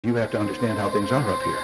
You have to understand how things are up here.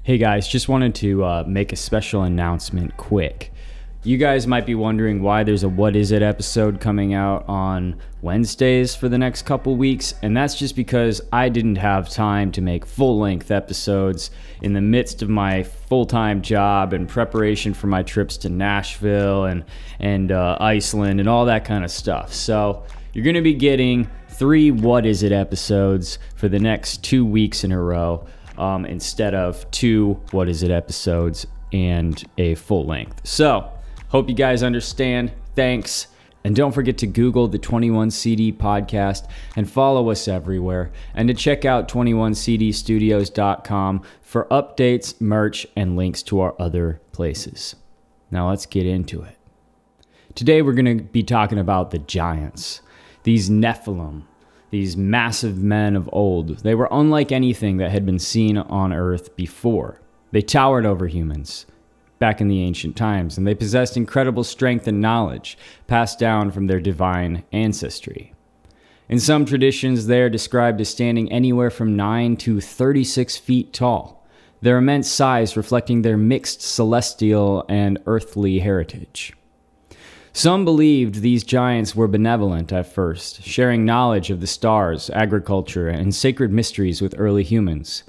Hey guys, just wanted to make a special announcement quick. You guys might be wondering why there's a What Is It episode coming out on Wednesdays for the next couple weeks, and that's just because I didn't have time to make full-length episodes in the midst of my full-time job and preparation for my trips to Nashville and Iceland and all that kind of stuff. So you're going to be getting 3 What Is It episodes for the next 2 weeks in a row. Instead of 2 What Is It episodes and a full length. So, hope you guys understand. Thanks. And don't forget to Google the 21CD podcast and follow us everywhere. And to check out 21cdstudios.com for updates, merch, and links to our other places. Now let's get into it. Today we're going to be talking about the giants, these Nephilim. These massive men of old. They were unlike anything that had been seen on Earth before. They towered over humans back in the ancient times, and they possessed incredible strength and knowledge passed down from their divine ancestry. In some traditions, they are described as standing anywhere from 9 to 36 feet tall, their immense size reflecting their mixed celestial and earthly heritage. Some believed these giants were benevolent at first, sharing knowledge of the stars, agriculture, and sacred mysteries with early humans.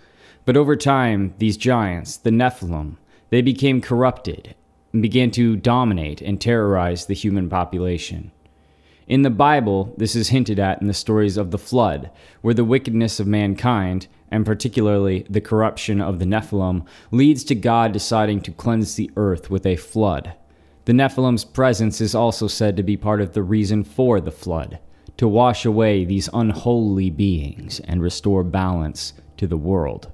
But over time, these giants, the Nephilim, they became corrupted and began to dominate and terrorize the human population. In the Bible, this is hinted at in the stories of the flood, where the wickedness of mankind, and particularly the corruption of the Nephilim, leads to God deciding to cleanse the earth with a flood. The Nephilim's presence is also said to be part of the reason for the flood, to wash away these unholy beings and restore balance to the world.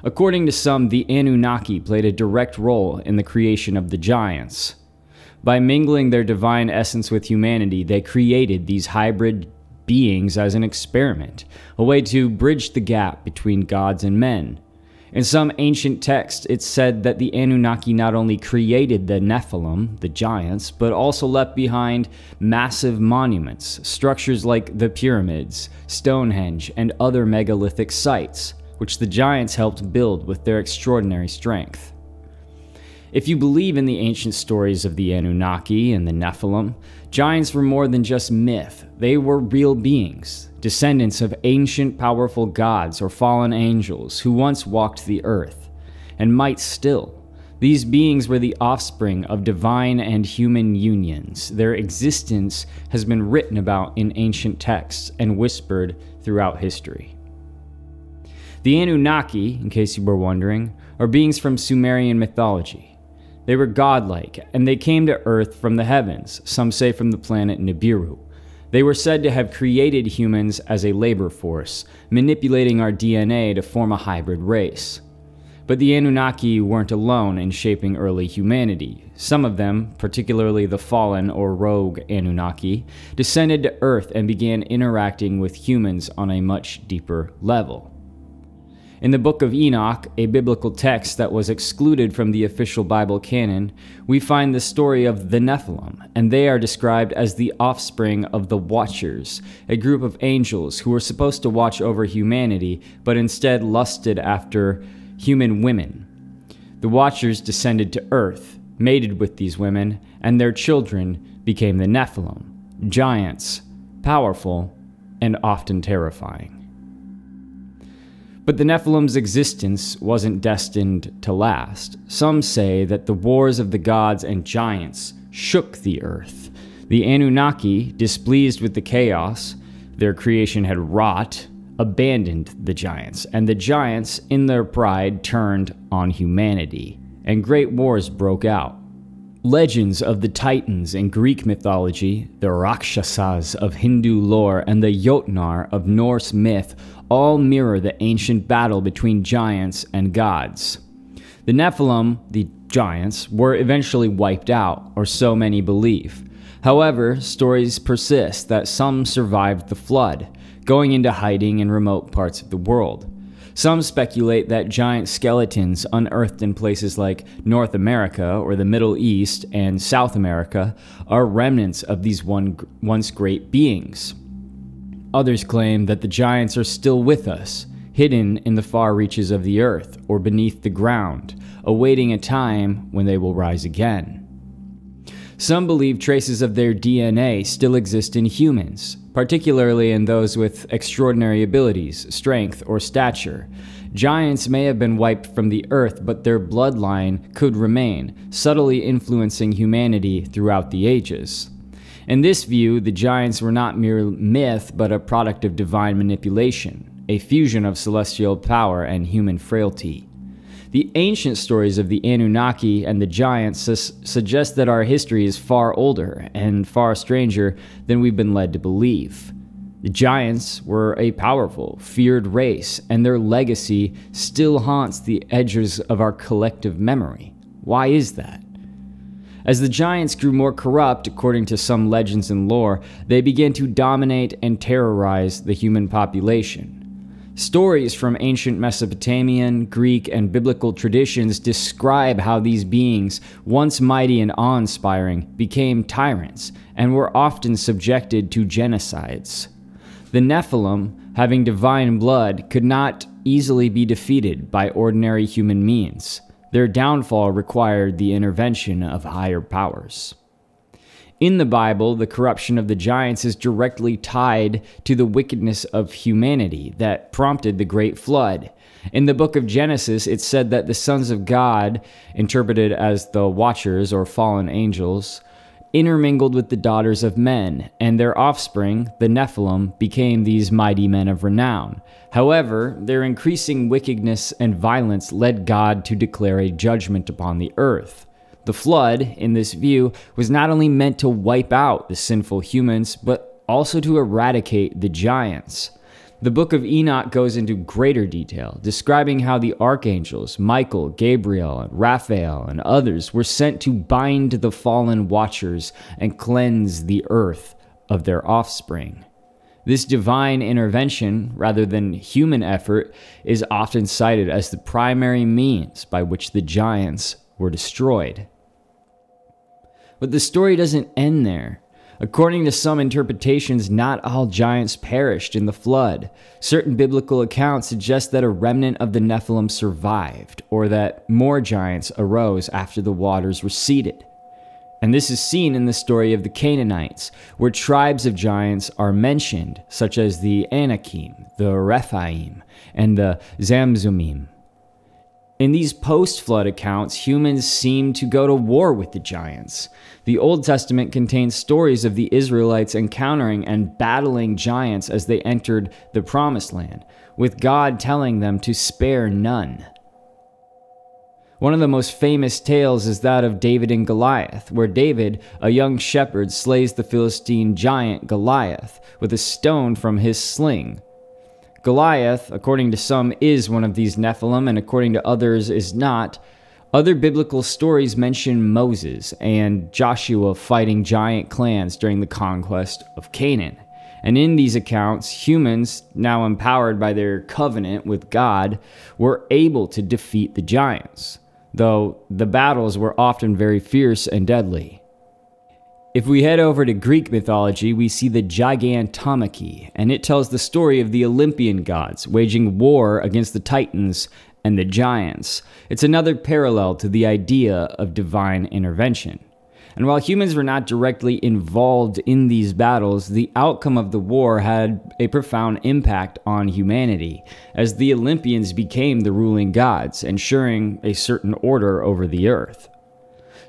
According to some, the Anunnaki played a direct role in the creation of the giants. By mingling their divine essence with humanity, they created these hybrid beings as an experiment, a way to bridge the gap between gods and men. In some ancient texts, it's said that the Anunnaki not only created the Nephilim, the giants, but also left behind massive monuments, structures like the pyramids, Stonehenge, and other megalithic sites, which the giants helped build with their extraordinary strength. If you believe in the ancient stories of the Anunnaki and the Nephilim, giants were more than just myth. They were real beings, descendants of ancient powerful gods or fallen angels who once walked the earth, and might still. These beings were the offspring of divine and human unions. Their existence has been written about in ancient texts and whispered throughout history. The Anunnaki, in case you were wondering, are beings from Sumerian mythology. They were godlike, and they came to Earth from the heavens, some say from the planet Nibiru. They were said to have created humans as a labor force, manipulating our DNA to form a hybrid race. But the Anunnaki weren't alone in shaping early humanity. Some of them, particularly the fallen or rogue Anunnaki, descended to Earth and began interacting with humans on a much deeper level. In the Book of Enoch, a biblical text that was excluded from the official Bible canon, we find the story of the Nephilim, and they are described as the offspring of the Watchers, a group of angels who were supposed to watch over humanity, but instead lusted after human women. The Watchers descended to Earth, mated with these women, and their children became the Nephilim, giants, powerful, and often terrifying. But the Nephilim's existence wasn't destined to last. Some say that the wars of the gods and giants shook the earth. The Anunnaki, displeased with the chaos their creation had wrought, abandoned the giants, and the giants, in their pride, turned on humanity, and great wars broke out. Legends of the Titans in Greek mythology, the Rakshasas of Hindu lore, and the Jotnar of Norse myth all mirror the ancient battle between giants and gods. The Nephilim, the giants, were eventually wiped out, or so many believe. However, stories persist that some survived the flood, going into hiding in remote parts of the world. Some speculate that giant skeletons unearthed in places like North America or the Middle East and South America are remnants of these once great beings. Others claim that the giants are still with us, hidden in the far reaches of the earth or beneath the ground, awaiting a time when they will rise again. Some believe traces of their DNA still exist in humans, particularly in those with extraordinary abilities, strength, or stature. Giants may have been wiped from the earth, but their bloodline could remain, subtly influencing humanity throughout the ages. In this view, the giants were not mere myth, but a product of divine manipulation, a fusion of celestial power and human frailty. The ancient stories of the Anunnaki and the giants suggest that our history is far older and far stranger than we've been led to believe. The giants were a powerful, feared race, and their legacy still haunts the edges of our collective memory. Why is that? As the giants grew more corrupt, according to some legends and lore, they began to dominate and terrorize the human population. Stories from ancient Mesopotamian, Greek, and biblical traditions describe how these beings, once mighty and awe-inspiring, became tyrants and were often subjected to genocides. The Nephilim, having divine blood, could not easily be defeated by ordinary human means. Their downfall required the intervention of higher powers. In the Bible, the corruption of the giants is directly tied to the wickedness of humanity that prompted the Great Flood. In the book of Genesis, it's said that the sons of God, interpreted as the Watchers or fallen angels, intermingled with the daughters of men, and their offspring, the Nephilim, became these mighty men of renown. However, their increasing wickedness and violence led God to declare a judgment upon the earth. The flood, in this view, was not only meant to wipe out the sinful humans, but also to eradicate the giants. The book of Enoch goes into greater detail, describing how the archangels, Michael, Gabriel, and Raphael, and others were sent to bind the fallen watchers and cleanse the earth of their offspring. This divine intervention, rather than human effort, is often cited as the primary means by which the giants were destroyed. But the story doesn't end there. According to some interpretations, not all giants perished in the flood. Certain biblical accounts suggest that a remnant of the Nephilim survived, or that more giants arose after the waters receded. And this is seen in the story of the Canaanites, where tribes of giants are mentioned, such as the Anakim, the Rephaim, and the Zamzummim. In these post-flood accounts, humans seem to go to war with the giants. The Old Testament contains stories of the Israelites encountering and battling giants as they entered the Promised Land, with God telling them to spare none. One of the most famous tales is that of David and Goliath, where David, a young shepherd, slays the Philistine giant Goliath with a stone from his sling. Goliath, according to some, is one of these Nephilim, and according to others is not. Other biblical stories mention Moses and Joshua fighting giant clans during the conquest of Canaan. And in these accounts, humans, now empowered by their covenant with God, were able to defeat the giants, though the battles were often very fierce and deadly. If we head over to Greek mythology, we see the Gigantomachy, and it tells the story of the Olympian gods waging war against the Titans and the giants. It's another parallel to the idea of divine intervention. And while humans were not directly involved in these battles, the outcome of the war had a profound impact on humanity, as the Olympians became the ruling gods, ensuring a certain order over the earth.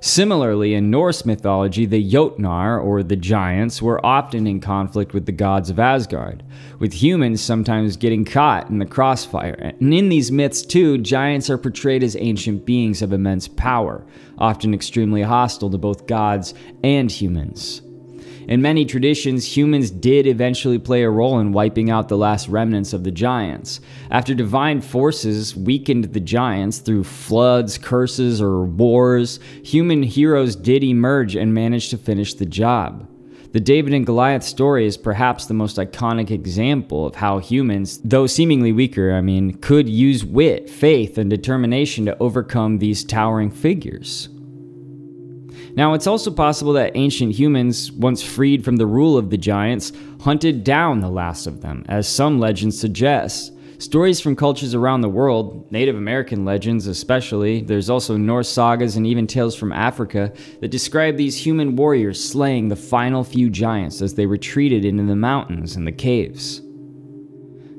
Similarly, in Norse mythology, the Jotnar, or the giants, were often in conflict with the gods of Asgard, with humans sometimes getting caught in the crossfire. And in these myths too, giants are portrayed as ancient beings of immense power, often extremely hostile to both gods and humans. In many traditions, humans did eventually play a role in wiping out the last remnants of the giants. After divine forces weakened the giants through floods, curses, or wars, human heroes did emerge and managed to finish the job. The David and Goliath story is perhaps the most iconic example of how humans, though seemingly weaker, could use wit, faith, and determination to overcome these towering figures. Now, it's also possible that ancient humans, once freed from the rule of the giants, hunted down the last of them, as some legends suggest. Stories from cultures around the world, Native American legends especially, there's also Norse sagas and even tales from Africa that describe these human warriors slaying the final few giants as they retreated into the mountains and the caves.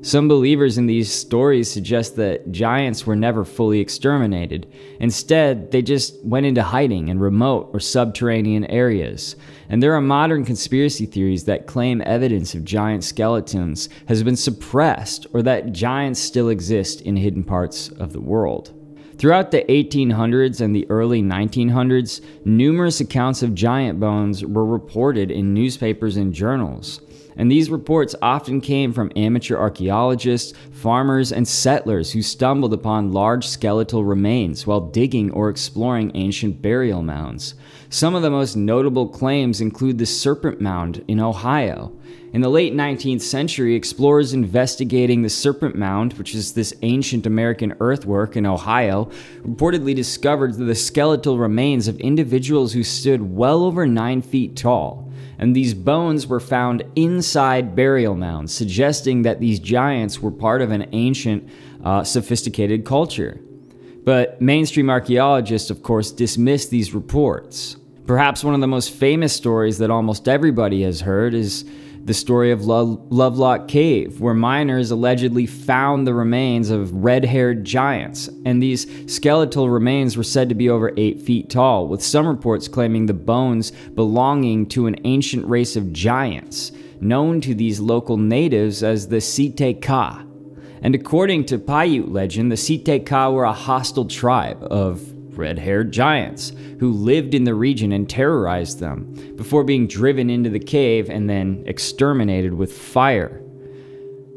Some believers in these stories suggest that giants were never fully exterminated. Instead, they just went into hiding in remote or subterranean areas. And there are modern conspiracy theories that claim evidence of giant skeletons has been suppressed, or that giants still exist in hidden parts of the world. Throughout the 1800s and the early 1900s, numerous accounts of giant bones were reported in newspapers and journals. And these reports often came from amateur archaeologists, farmers, and settlers who stumbled upon large skeletal remains while digging or exploring ancient burial mounds. Some of the most notable claims include the Serpent Mound in Ohio. In the late 19th century, explorers investigating the Serpent Mound, which is this ancient American earthwork in Ohio, reportedly discovered the skeletal remains of individuals who stood well over 9 feet tall. And these bones were found inside burial mounds, suggesting that these giants were part of an ancient, sophisticated culture. But mainstream archaeologists, of course, dismiss these reports. Perhaps one of the most famous stories that almost everybody has heard is the story of Lovelock Cave, where miners allegedly found the remains of red-haired giants, and these skeletal remains were said to be over 8 feet tall, with some reports claiming the bones belonging to an ancient race of giants, known to these local natives as the Site-Ka. And according to Paiute legend, the Site-Ka were a hostile tribe of red-haired giants who lived in the region and terrorized them before being driven into the cave and then exterminated with fire.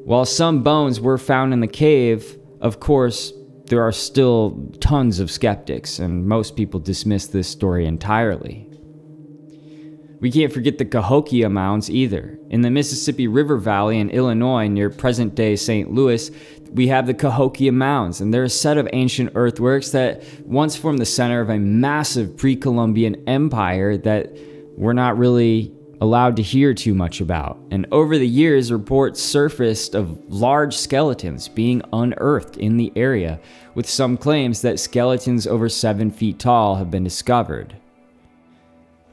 While some bones were found in the cave, of course, there are still tons of skeptics, and most people dismiss this story entirely. We can't forget the Cahokia Mounds either. In the Mississippi River Valley in Illinois near present-day St. Louis, we have the Cahokia Mounds, and they're a set of ancient earthworks that once formed the center of a massive pre-Columbian empire that we're not really allowed to hear too much about. And over the years, reports surfaced of large skeletons being unearthed in the area, with some claims that skeletons over 7 feet tall have been discovered.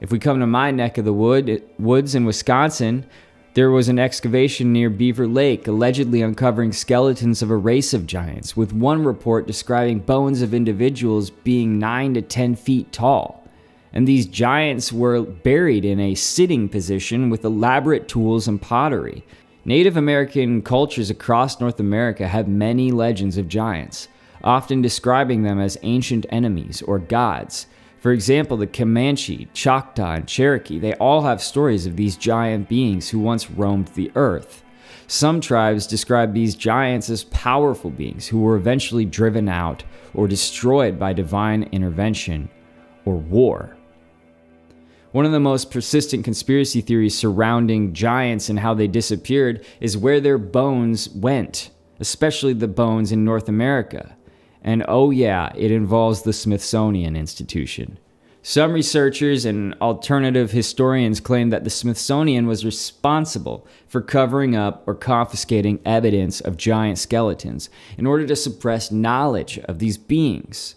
If we come to my neck of the woods in Wisconsin, there was an excavation near Beaver Lake allegedly uncovering skeletons of a race of giants, with one report describing bones of individuals being 9 to 10 feet tall. And these giants were buried in a sitting position with elaborate tools and pottery. Native American cultures across North America have many legends of giants, often describing them as ancient enemies or gods. For example, the Comanche, Choctaw, and Cherokee, they all have stories of these giant beings who once roamed the earth. Some tribes describe these giants as powerful beings who were eventually driven out or destroyed by divine intervention or war. One of the most persistent conspiracy theories surrounding giants and how they disappeared is where their bones went, especially the bones in North America. And oh yeah, it involves the Smithsonian Institution. Some researchers and alternative historians claim that the Smithsonian was responsible for covering up or confiscating evidence of giant skeletons in order to suppress knowledge of these beings.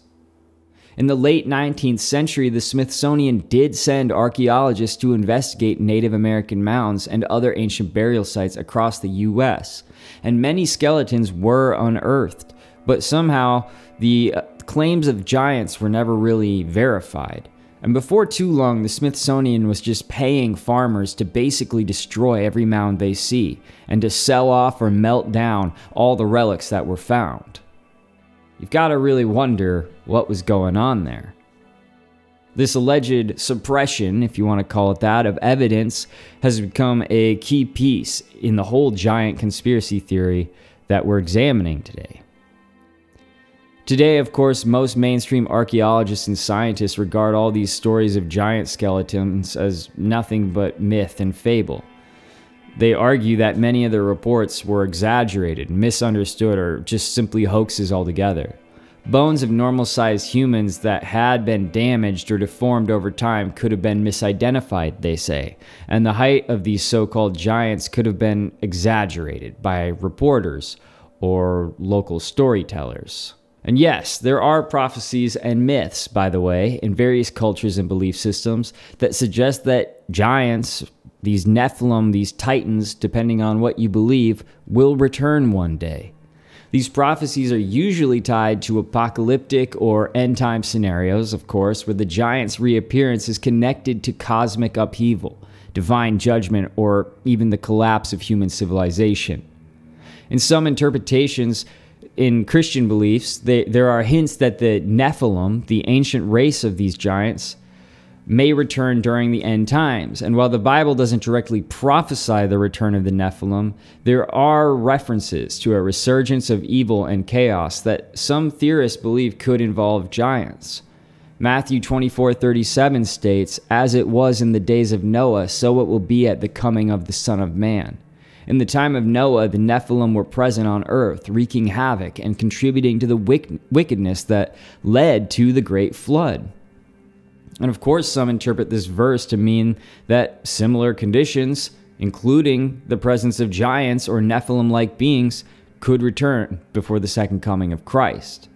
In the late 19th century, the Smithsonian did send archaeologists to investigate Native American mounds and other ancient burial sites across the U.S., and many skeletons were unearthed. But somehow, the claims of giants were never really verified. And before too long, the Smithsonian was just paying farmers to basically destroy every mound they see and to sell off or melt down all the relics that were found. You've got to really wonder what was going on there. This alleged suppression, if you want to call it that, of evidence has become a key piece in the whole giant conspiracy theory that we're examining today. Today, of course, most mainstream archaeologists and scientists regard all these stories of giant skeletons as nothing but myth and fable. They argue that many of the reports were exaggerated, misunderstood, or just simply hoaxes altogether. Bones of normal-sized humans that had been damaged or deformed over time could have been misidentified, they say, and the height of these so-called giants could have been exaggerated by reporters or local storytellers. And yes, there are prophecies and myths, by the way, in various cultures and belief systems that suggest that giants, these Nephilim, these titans, depending on what you believe, will return one day. These prophecies are usually tied to apocalyptic or end-time scenarios, of course, where the giant's reappearance is connected to cosmic upheaval, divine judgment, or even the collapse of human civilization. In some interpretations, in Christian beliefs, there are hints that the Nephilim, the ancient race of these giants, may return during the end times. And while the Bible doesn't directly prophesy the return of the Nephilim, there are references to a resurgence of evil and chaos that some theorists believe could involve giants. Matthew 24:37 states, "As it was in the days of Noah, so it will be at the coming of the Son of Man." In the time of Noah, the Nephilim were present on earth, wreaking havoc and contributing to the wickedness that led to the great flood. And of course, some interpret this verse to mean that similar conditions, including the presence of giants or Nephilim-like beings, could return before the second coming of Christ.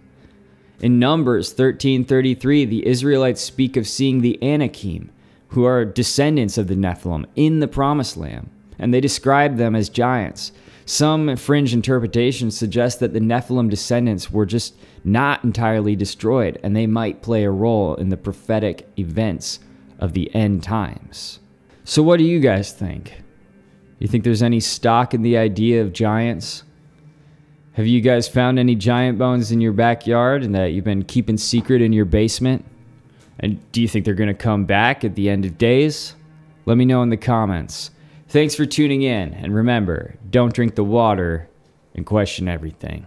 In Numbers 13:33, the Israelites speak of seeing the Anakim, who are descendants of the Nephilim, in the Promised Land, and they describe them as giants. Some fringe interpretations suggest that the Nephilim descendants were just not entirely destroyed, and they might play a role in the prophetic events of the end times. So what do you guys think? You think there's any stock in the idea of giants? Have you guys found any giant bones in your backyard and that you've been keeping secret in your basement? And do you think they're going to come back at the end of days? Let me know in the comments. Thanks for tuning in, and remember, don't drink the water and question everything.